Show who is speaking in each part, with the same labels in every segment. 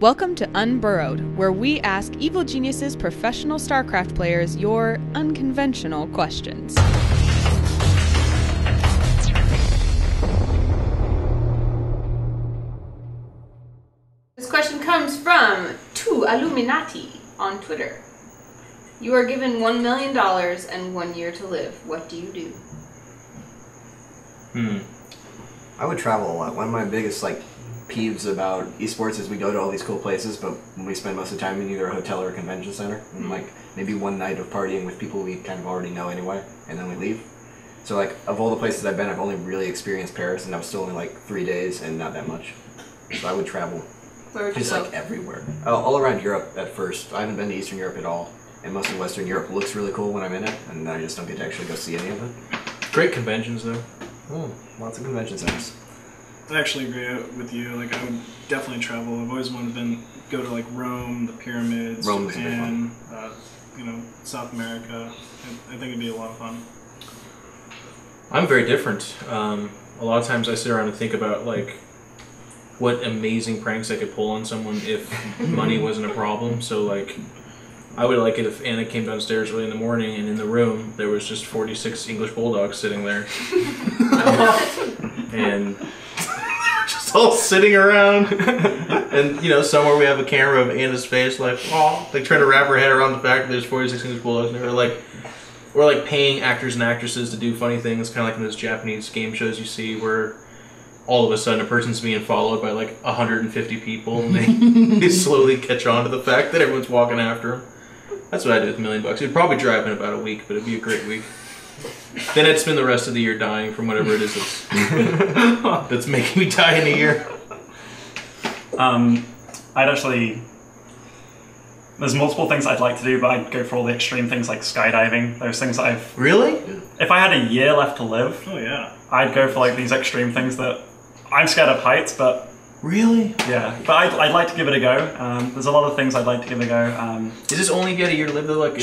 Speaker 1: Welcome to Unburrowed, where we ask Evil Genius's professional StarCraft players your unconventional questions. This question comes from Two Illuminati on Twitter. You are given $1 million and 1 year to live. What do you do?
Speaker 2: I would travel a lot. One of my biggest peeves about esports is we go to all these cool places, but we spend most of the time in either a hotel or a convention center, and maybe one night of partying with people we kind of already know anyway, and then we leave. So of all the places I've been, I've only really experienced Paris, and that was still only 3 days and not that much. So I would travel. Just everywhere. All around Europe at first. I haven't been to Eastern Europe at all, and most of Western Europe looks really cool when I'm in it, and I just don't get to actually go see any of it.
Speaker 3: Great conventions though.
Speaker 2: Lots of convention centers.
Speaker 4: I actually agree with you. I would definitely travel. I've always wanted to go to Rome, the pyramids,
Speaker 2: Rome's
Speaker 4: Japan, South America. I think it'd be a lot of fun.
Speaker 3: I'm very different. A lot of times I sit around and think about what amazing pranks I could pull on someone if money wasn't a problem. So I would like it if Anna came downstairs early in the morning and in the room there was just 46 English bulldogs sitting there. And just all sitting around. And, somewhere we have a camera of Anna's face, trying to wrap her head around the fact that there's 46 English bulldogs in there. Or paying actors and actresses to do funny things, kind of like in those Japanese game shows you see where all of a sudden a person's being followed by 150 people and they slowly catch on to the fact that everyone's walking after them. That's what I did with $1 million. It'd probably drive in about a week, but it'd be a great week. Then I'd spend the rest of the year dying from whatever it is that's making me die in a year.
Speaker 5: There's multiple things I'd like to do, but I'd go for all the extreme things like skydiving. Those things that
Speaker 3: Really?
Speaker 5: If I had a year left to live, I'd go for these extreme things that I'm scared of heights, but
Speaker 3: really,
Speaker 5: yeah. But I'd like to give it a go. There's a lot of things I'd like to give it a go.
Speaker 3: Is this only if you had a year to live though? If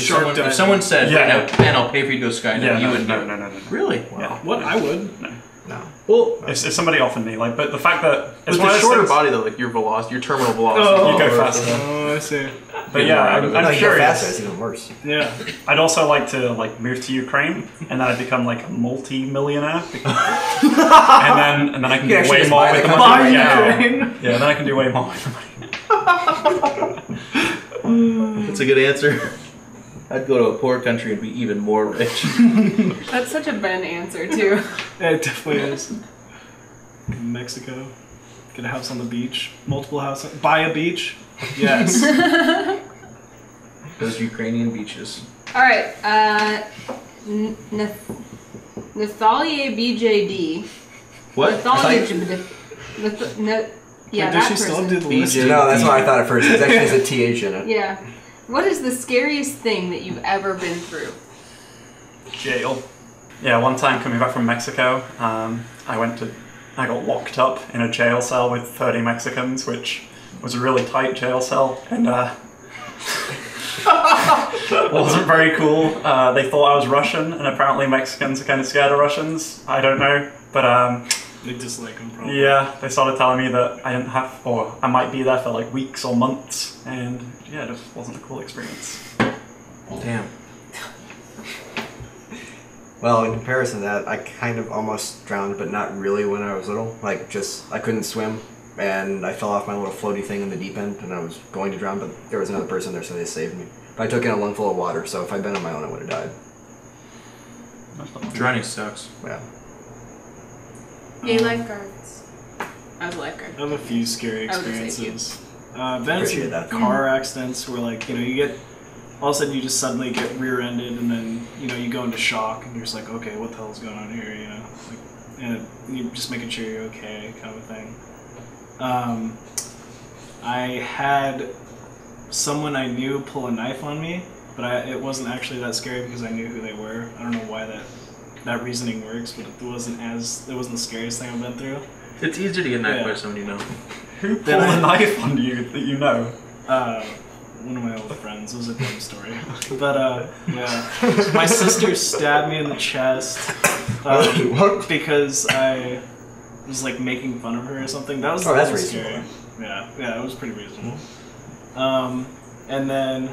Speaker 3: someone said, right now, man, I'll pay for you to go skydiving, you wouldn't do it?
Speaker 5: No.
Speaker 3: Really?
Speaker 5: Wow. Yeah.
Speaker 4: What? I would.
Speaker 5: No.
Speaker 3: Well,
Speaker 5: if somebody offered me, but the fact that
Speaker 3: it's with a shorter body though, your velocity, your terminal velocity,
Speaker 5: you go faster.
Speaker 4: Oh, I see.
Speaker 5: But yeah, I'm curious.
Speaker 2: Faster, it's even worse.
Speaker 4: Yeah.
Speaker 5: I'd also like to move to Ukraine, and then I'd become a multi-millionaire. and then I can do way more with the money. Yeah, then I can do way more with the money.
Speaker 3: That's a good answer. I'd go to a poor country and be even more rich.
Speaker 1: That's such a Ben answer, too.
Speaker 4: Yeah, it definitely is. Mexico. Get a house on the beach. Multiple houses. Buy a beach. Yes.
Speaker 3: Those Ukrainian beaches.
Speaker 1: All right. Nathalie BJD.
Speaker 3: What?
Speaker 1: Nathalie yeah,
Speaker 4: Does
Speaker 1: that
Speaker 4: she still
Speaker 1: person.
Speaker 4: do the list?
Speaker 2: No, that's what I thought at first. It actually has a TH in it.
Speaker 1: Yeah. What is the scariest thing that you've ever been through?
Speaker 5: Jail. Yeah, one time coming back from Mexico, I got locked up in a jail cell with 30 Mexicans, which was a really tight jail cell, and wasn't very cool. They thought I was Russian, and apparently Mexicans are kind of scared of Russians. I don't know, but
Speaker 4: they dislike them probably.
Speaker 5: Yeah, they started telling me that I didn't have, or I might be there for weeks or months, and yeah, it just wasn't a cool experience.
Speaker 3: Damn.
Speaker 2: Well, in comparison to that, I kind of almost drowned, but not really when I was little. I couldn't swim, and I fell off my little floaty thing in the deep end, and I was going to drown, but there was another person there, so they saved me. But I took in a lungful of water, so if I'd been on my own, I would have died.
Speaker 3: Drowning sucks.
Speaker 2: Yeah.
Speaker 1: Yay, lifeguards. I was a lifeguard.
Speaker 4: I have a few scary experiences. Been
Speaker 2: Appreciate
Speaker 4: some car accidents where you get all of a sudden you just suddenly get rear-ended, and then you go into shock, and you're just like, okay, what the hell's going on here? And you're just making sure you're okay, kind of a thing. I had someone I knew pull a knife on me, but it wasn't actually that scary because I knew who they were. I don't know why that reasoning works, but it wasn't the scariest thing I've been through.
Speaker 3: It's easier to get knifed by someone you know.
Speaker 5: Who pulled a knife on you that you know?
Speaker 4: One of my old friends. It was a dumb story. But, yeah. My sister stabbed me in the chest because I was, making fun of her or something. That was
Speaker 2: that's
Speaker 4: scary. Yeah, it was pretty reasonable. And then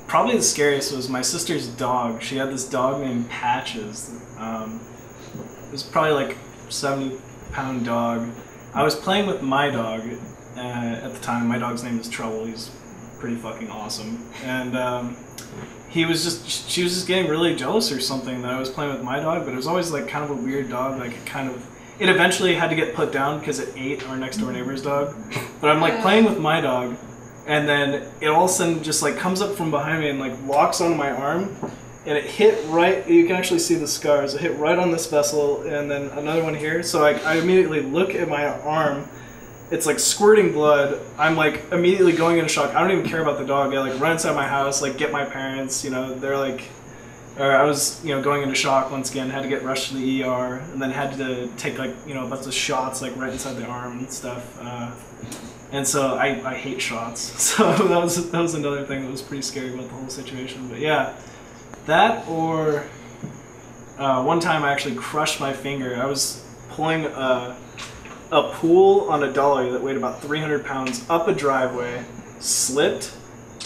Speaker 4: probably the scariest was my sister's dog. She had this dog named Patches. It was probably like 70-pound dog. I was playing with my dog at the time. My dog's name is Trouble. He's pretty fucking awesome. And she was just getting really jealous or something that I was playing with my dog, but it was always like kind of a weird dog. Like it eventually had to get put down because it ate our next door neighbor's dog. But I'm like playing with my dog, and then it all of a sudden just like comes up from behind me and like locks onto my arm, and it hit right. You can actually see the scars. It hit right on this vessel, and then another one here. So I immediately look at my arm. It's like squirting blood. I'm like immediately going into shock. I don't even care about the dog. I like run inside my house, like get my parents. You know, they're like, or I was going into shock once again. Had to get rushed to the ER, and then had to take like a bunch of shots like right inside the arm and stuff. And so I hate shots. So that was another thing that was pretty scary about the whole situation. But yeah, that or one time I actually crushed my finger. I was pulling a pool on a dolly that weighed about 300 pounds up a driveway, slipped.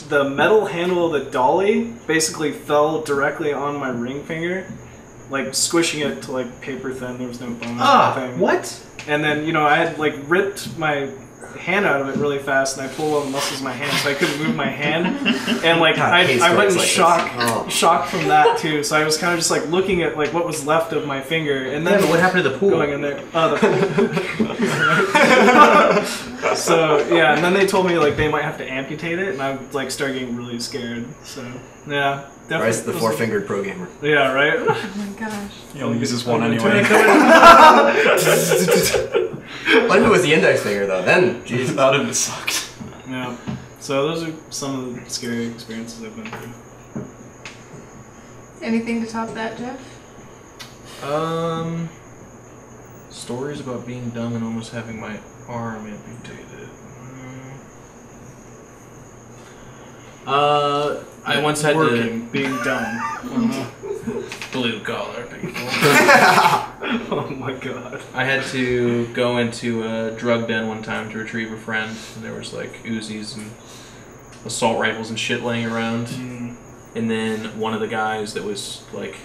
Speaker 4: The metal handle of the dolly basically fell directly on my ring finger, like squishing it to like paper thin. There was no bone or anything.
Speaker 3: What?
Speaker 4: And then, I had like ripped my hand out of it really fast, and I pulled all the muscles in my hand, so I couldn't move my hand. And like I went in shock from that too. So I was kind of just like looking at like what was left of my finger, and then
Speaker 3: but what happened to the pool?
Speaker 4: Going in there. The pool. So yeah, and then they told me like they might have to amputate it, and I like started getting really scared. So yeah.
Speaker 2: Bryce, the four-fingered pro gamer.
Speaker 4: Yeah, right?
Speaker 1: Oh my gosh.
Speaker 5: He only uses one anyway.
Speaker 2: What if it was the index finger, though? Then, jeez.
Speaker 5: That would have sucked.
Speaker 4: Yeah. So those are some of the scary experiences I've been through.
Speaker 1: Anything to top that, Jeff?
Speaker 3: Stories about being dumb and almost having my arm amputated. I once had
Speaker 4: being dumb.
Speaker 3: Blue collar people.
Speaker 4: Oh my god.
Speaker 3: I had to go into a drug den one time to retrieve a friend, and there was like Uzis and assault rifles and shit laying around. And then one of the guys that was like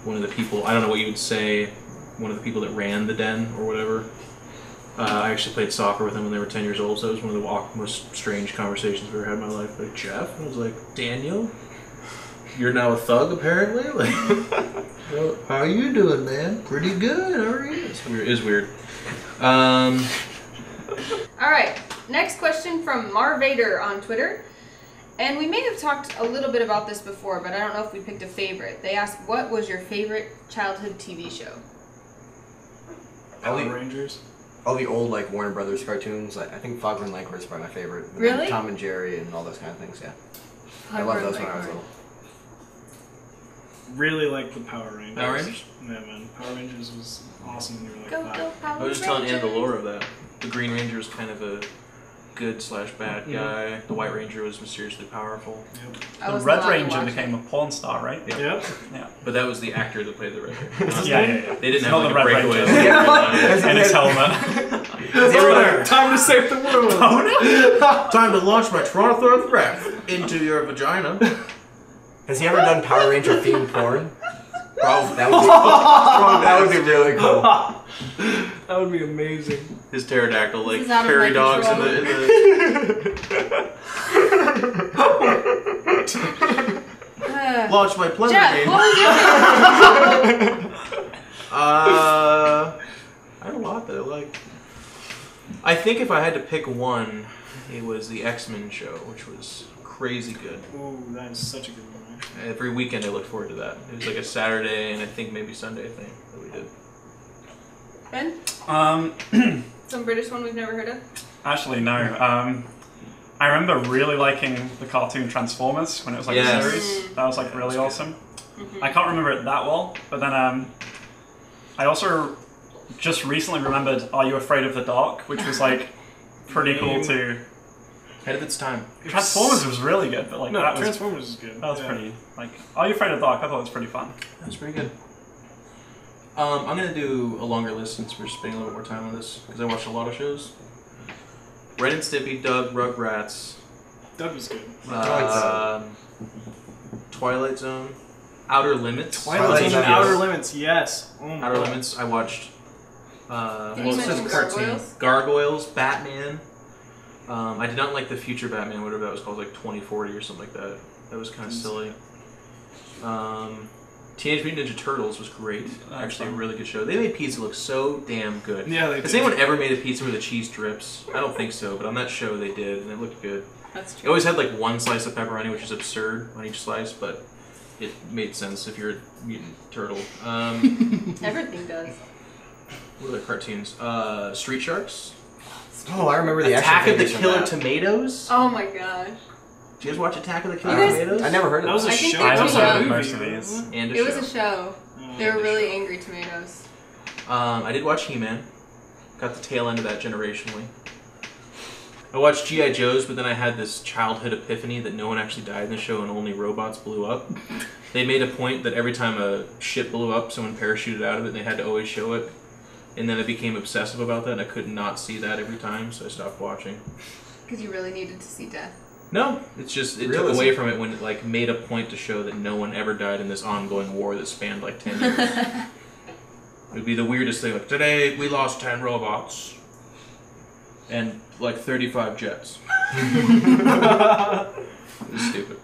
Speaker 3: one of the people, I don't know what you would say, one of the people that ran the den or whatever. I actually played soccer with them when they were 10 years old, so that was one of the most strange conversations I've ever had in my life. Like, Jeff? I was like, Daniel? You're now a thug, apparently? Like, well, how are you doing, man? Pretty good, how are you? It's weird. It is weird.
Speaker 1: Alright, next question from Marvader on Twitter. And we may have talked a little bit about this before, but I don't know if we picked a favorite. They asked, what was your favorite childhood TV show?
Speaker 4: Power Rangers?
Speaker 2: All the old like Warner Brothers cartoons. I think Fogger and Leghorn is probably my favorite.
Speaker 1: Really?
Speaker 2: Tom and Jerry and all those kind of things. Yeah, I love those when I was little.
Speaker 4: Really like the Power Rangers.
Speaker 3: Power Rangers?
Speaker 4: Yeah, man. Power Rangers was awesome when you were like
Speaker 1: Go,
Speaker 4: 5.
Speaker 1: go, Power
Speaker 3: I was just telling Ann the
Speaker 1: Rangers.
Speaker 3: lore of that. The Green Ranger was kind of a good/bad guy. The White Ranger was mysteriously powerful.
Speaker 1: I
Speaker 5: The
Speaker 1: was
Speaker 5: Red
Speaker 1: allowed to
Speaker 5: Ranger
Speaker 1: watch
Speaker 5: became a porn star, right?
Speaker 3: Yeah.
Speaker 4: Yep.
Speaker 5: Yeah.
Speaker 3: But that was the actor that played the Red Ranger.
Speaker 5: Yeah.
Speaker 3: They didn't
Speaker 5: Not
Speaker 3: have
Speaker 5: the
Speaker 3: like a
Speaker 5: Red
Speaker 3: breakaway.
Speaker 5: Ranger. And his helmet.
Speaker 4: Time to save the world!
Speaker 3: Time to launch my Toronto breath into your vagina.
Speaker 2: Has he ever done Power Ranger themed porn?
Speaker 3: Probably.
Speaker 2: That would be really cool.
Speaker 4: That would be amazing.
Speaker 3: His pterodactyl, like
Speaker 1: This is out of
Speaker 3: prairie
Speaker 1: my
Speaker 3: dogs in the launch my plunder
Speaker 1: Jeff,
Speaker 3: game.
Speaker 1: what was your favorite?
Speaker 3: I had a lot that I liked. I think if I had to pick one, it was the X-Men show, which was crazy good.
Speaker 4: Ooh, that is such a good one, actually.
Speaker 3: Every weekend I looked forward to that. It was like a Saturday and I think maybe Sunday thing that we did.
Speaker 1: Ben? Some British one we've never heard of?
Speaker 5: Actually, no. I remember really liking the cartoon Transformers when it was like a series. That was like really awesome. I can't remember it that well, but then I also just recently remembered Are You Afraid of the Dark, which was like pretty cool too.
Speaker 3: Ahead of its time.
Speaker 5: Transformers was really good, but like
Speaker 4: Transformers is good.
Speaker 5: That was pretty like Are You Afraid of the Dark? I thought it was pretty fun.
Speaker 3: That was pretty good. I'm gonna do a longer list since we're spending a little bit more time on this because I watched a lot of shows. Ren and Stimpy, Doug, Rugrats.
Speaker 4: Doug was good.
Speaker 3: Twilight Zone. Outer Limits.
Speaker 4: Twilight Zone.
Speaker 2: Zone.
Speaker 4: Outer Limits. Yes. Oh my
Speaker 3: Outer
Speaker 4: God.
Speaker 3: Limits. I watched.
Speaker 1: Did you mention Gargoyles?
Speaker 3: Gargoyles. Batman. I did not like the future Batman, whatever that was called, like 2040 or something like that. That was kind of silly. Teenage Mutant Ninja Turtles was great. Actually, a really good show. They made pizza look so damn good.
Speaker 4: Yeah, they
Speaker 3: Has
Speaker 4: did.
Speaker 3: anyone ever made a pizza where the cheese drips? I don't think so, but on that show they did, and it looked good.
Speaker 1: That's
Speaker 3: It
Speaker 1: true.
Speaker 3: always had like one slice of pepperoni, which is absurd on each slice, but it made sense if you're a mutant turtle.
Speaker 1: Everything does.
Speaker 3: What other cartoons? Street Sharks.
Speaker 2: Oh, I remember the
Speaker 3: Attack
Speaker 2: action
Speaker 3: of the
Speaker 2: figures from
Speaker 3: Killer
Speaker 2: that.
Speaker 3: Tomatoes.
Speaker 1: Oh my gosh.
Speaker 3: Did you guys watch Attack of the Killer
Speaker 1: You guys-
Speaker 3: Tomatoes?
Speaker 2: I never heard of
Speaker 4: That was a
Speaker 1: I think
Speaker 4: show.
Speaker 1: they
Speaker 5: I
Speaker 1: were
Speaker 5: also
Speaker 1: young.
Speaker 5: heard most of these.
Speaker 3: And a
Speaker 1: It
Speaker 3: show.
Speaker 1: was a show. They were really angry tomatoes.
Speaker 3: I did watch He-Man. Got the tail end of that generationally. I watched G.I. Joe's, but then I had this childhood epiphany that no one actually died in the show and only robots blew up. They made a point that every time a ship blew up, someone parachuted out of it, and they had to always show it. And then I became obsessive about that, and I could not see that every time, so I stopped watching.
Speaker 1: Because you really needed to see death.
Speaker 3: No, it's just, it took
Speaker 2: Realism.
Speaker 3: away from it when it like made a point to show that no one ever died in this ongoing war that spanned like 10 years. It would be the weirdest thing, like, today we lost 10 robots. And like 35 jets. It's stupid.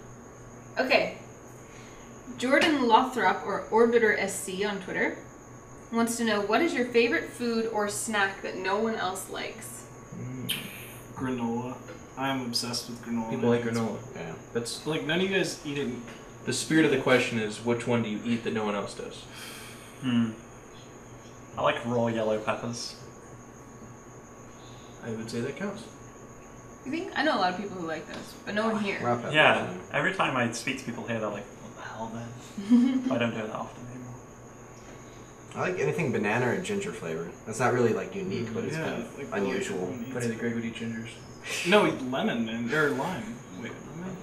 Speaker 1: Okay. Jordan Lothrop, or Orbiter SC on Twitter, wants to know, what is your favorite food or snack that no one else likes?
Speaker 4: Granola. I'm obsessed with granola.
Speaker 3: People like granola.
Speaker 2: Yeah.
Speaker 3: That's
Speaker 4: Like, none of you guys eat it.
Speaker 3: the spirit of the question is, which one do you eat that no one else does?
Speaker 5: I like raw yellow peppers.
Speaker 3: I would say that counts.
Speaker 1: You think? I know a lot of people who like those, but no one here.
Speaker 2: Raw peppers.
Speaker 5: Yeah, every time I speak to people here, they're like, what the hell, man? I don't do it that often anymore.
Speaker 2: I like anything banana or ginger flavored. That's not really like unique, but it's
Speaker 4: Yeah,
Speaker 2: kind of
Speaker 4: like,
Speaker 2: unusual.
Speaker 3: Funny that Greg would eat gingers.
Speaker 4: No, lemon, man. Or lime. Wait,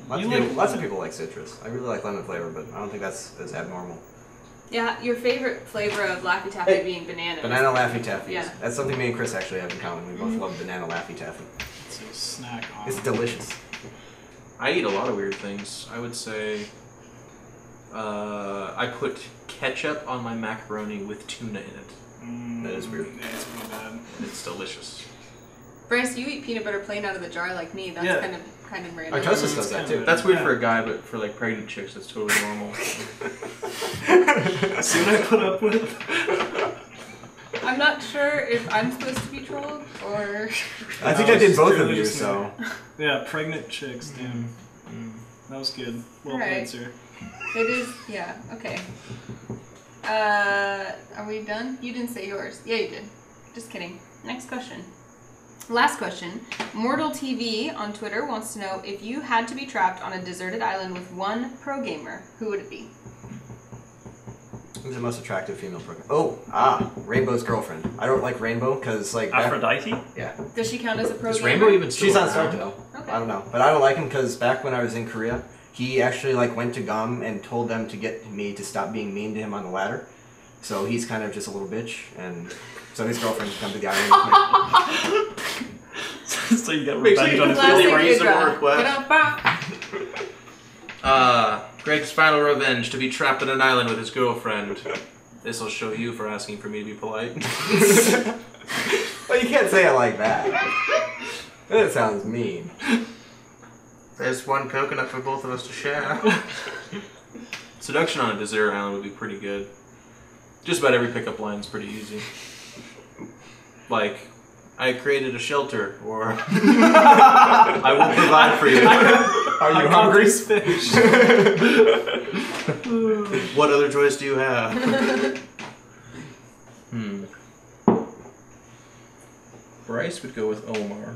Speaker 4: lemon?
Speaker 2: Lots of people like citrus. I really like lemon flavor, but I don't think that's as abnormal.
Speaker 1: Yeah, your favorite flavor of Laffy Taffy being banana.
Speaker 2: Banana Laffy Taffy.
Speaker 1: Yeah.
Speaker 2: That's something me and Chris actually have in common. We both love banana Laffy Taffy.
Speaker 4: It's a snack.
Speaker 2: It's delicious.
Speaker 3: I eat a lot of weird things. I would say I put ketchup on my macaroni with tuna in it.
Speaker 2: That is weird.
Speaker 4: Yeah, it's pretty bad.
Speaker 3: And it's delicious.
Speaker 1: Bryce, you eat peanut butter plain out of the jar like me. That's
Speaker 4: Yeah.
Speaker 1: kind of random.
Speaker 2: Our Tosis does
Speaker 4: It's
Speaker 2: that
Speaker 4: kinda
Speaker 2: too.
Speaker 3: That's weird
Speaker 4: Yeah.
Speaker 3: for a guy, but for like pregnant chicks, that's totally normal.
Speaker 4: See what I put up with?
Speaker 1: I'm not sure if I'm supposed to be trolled or.
Speaker 2: I think
Speaker 4: No,
Speaker 2: I did
Speaker 4: it's
Speaker 2: both of
Speaker 4: truly
Speaker 2: you,
Speaker 4: just
Speaker 2: so.
Speaker 4: Yeah, pregnant chicks, damn. That was good. Well
Speaker 1: Alright.
Speaker 4: played, sir.
Speaker 1: It is, yeah, okay. Are we done? You didn't say yours. Yeah, you did. Just kidding. Next question. Last question. Mortal TV on Twitter wants to know, if you had to be trapped on a deserted island with one pro gamer, who would it be?
Speaker 2: Who's the most attractive female program? Rainbow's girlfriend. I don't like Rainbow because like
Speaker 5: Aphrodite?
Speaker 2: yeah,
Speaker 1: Does she count as a pro
Speaker 3: Is
Speaker 1: gamer?
Speaker 3: Rainbow even still
Speaker 2: she's on
Speaker 3: around?
Speaker 2: Starkville.
Speaker 1: Okay.
Speaker 2: I don't know, but I don't like him because back when I was in Korea, he actually like went to GUM and told them to get me to stop being mean to him on the ladder. So he's kind of just a little bitch, and so his girlfriend becomes the guy.
Speaker 5: So you get revenge on his
Speaker 1: Classic
Speaker 3: Really reasonable
Speaker 1: IdrA.
Speaker 3: request.
Speaker 1: Ba-da-ba.
Speaker 3: Greg's final revenge, to be trapped on an island with his girlfriend. This'll show you for asking for me to be polite.
Speaker 2: Well, you can't say it like that. That sounds mean.
Speaker 3: There's one coconut for both of us to share. Seduction on a desert island would be pretty good. Just about every pickup line is pretty easy. Like, I created a shelter, or I will provide for you.
Speaker 2: Are you
Speaker 4: I caught
Speaker 2: hungry?
Speaker 4: this fish.
Speaker 3: What other choice do you have? Bryce would go with Omar.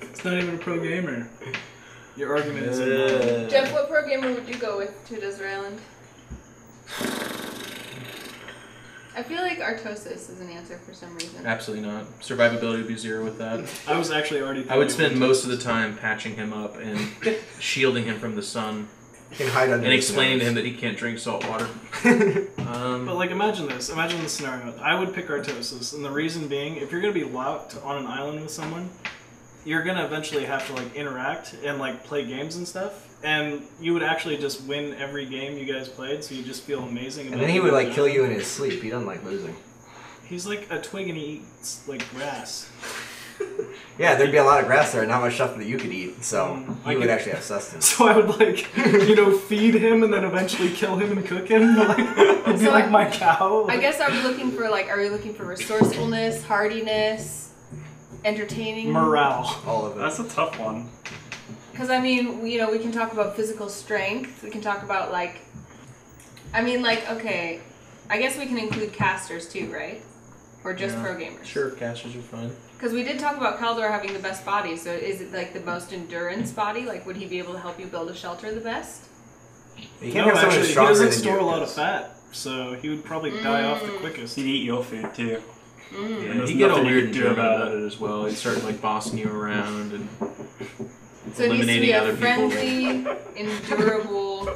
Speaker 4: It's not even a pro gamer. Your argument is invalid.
Speaker 1: Jeff, what pro gamer would you go with to a desert island? I feel like Artosis is an answer for some reason.
Speaker 3: Absolutely not. Survivability would be 0 with that.
Speaker 4: I was actually already.
Speaker 3: I would spend
Speaker 4: thinking
Speaker 3: most of the time patching him up and shielding him from the sun.
Speaker 2: You can hide under
Speaker 3: and
Speaker 2: the
Speaker 3: explaining to
Speaker 2: snows.
Speaker 3: him that he can't drink salt water.
Speaker 4: But like, imagine this. Imagine the scenario. I would pick Artosis, and the reason being, if you're gonna be locked on an island with someone, you're gonna eventually have to like interact and like play games and stuff. And you would actually just win every game you guys played, so you just feel amazing.
Speaker 2: And then he would like kill you in his sleep. He doesn't like losing.
Speaker 4: He's like a twig and he eats like grass.
Speaker 2: Yeah, there'd be a lot of grass there and not much stuff that you could eat, so
Speaker 4: I
Speaker 2: he would
Speaker 4: could-
Speaker 2: actually have sustenance.
Speaker 4: So I would like, feed him and then eventually kill him and cook him. Like, he'd be
Speaker 1: So
Speaker 4: like my cow.
Speaker 1: I guess are we looking for resourcefulness, hardiness, entertaining?
Speaker 4: Morale.
Speaker 2: All of it.
Speaker 5: That's a tough one.
Speaker 1: Because I mean, we can talk about physical strength. We can talk about okay, I guess we can include casters too, right? Or just pro gamers.
Speaker 3: Sure, casters are fun.
Speaker 1: Because we did talk about Kaldor having the best body. So is it like the most endurance body? Like, would he be able to help you build a shelter the best?
Speaker 2: You
Speaker 4: No,
Speaker 2: can't have someone
Speaker 4: actually,
Speaker 2: who's
Speaker 4: he
Speaker 2: stronger
Speaker 4: doesn't
Speaker 2: than
Speaker 4: store
Speaker 2: you,
Speaker 4: a lot of
Speaker 2: 'cause-
Speaker 4: fat, so he would probably die off the quickest.
Speaker 5: He'd eat your food too.
Speaker 3: Yeah,
Speaker 5: there's
Speaker 3: he'd get all
Speaker 5: nothing you
Speaker 3: weird
Speaker 5: can
Speaker 3: and
Speaker 5: do
Speaker 3: German
Speaker 5: about
Speaker 3: about it as well. He'd start like bossing you around and
Speaker 1: So it needs to be
Speaker 3: eliminating
Speaker 1: a
Speaker 3: other people.
Speaker 1: friendly, endurable,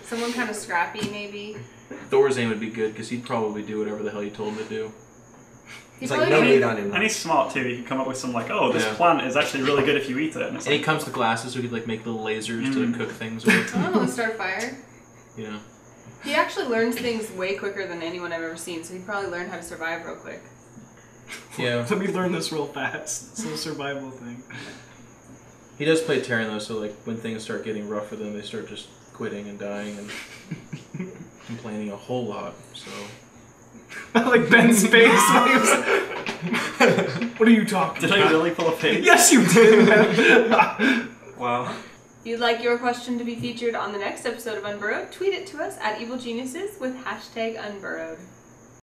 Speaker 1: someone kind of scrappy maybe.
Speaker 3: Thorazane would be good because he'd probably do whatever the hell you told him to do.
Speaker 1: He's
Speaker 2: It's like
Speaker 1: probably
Speaker 2: no
Speaker 1: gonna-
Speaker 2: meat on him.
Speaker 5: And he's smart too. He can come up with some like, oh, this
Speaker 3: Yeah.
Speaker 5: plant is actually really good if you eat it. And it's
Speaker 3: And he
Speaker 5: like,
Speaker 3: comes to glasses so he could like make little lasers to cook things with.
Speaker 1: Oh, and start a fire.
Speaker 3: You know.
Speaker 1: He actually learns things way quicker than anyone I've ever seen, so he'd probably learn how to survive real quick.
Speaker 3: Yeah.
Speaker 4: Let me learn this real fast. It's a survival thing.
Speaker 3: He does play Terran though, so like when things start getting rough for them, they start just quitting and dying and complaining a whole lot. So
Speaker 4: Like Ben's face. When he was... What are you talking
Speaker 5: did
Speaker 4: about?
Speaker 5: I really pull a pig?
Speaker 4: Yes, you did, man.
Speaker 5: Wow.
Speaker 1: If you'd like your question to be featured on the next episode of Unburrowed, tweet it to us at Evil Geniuses with #Unburrowed.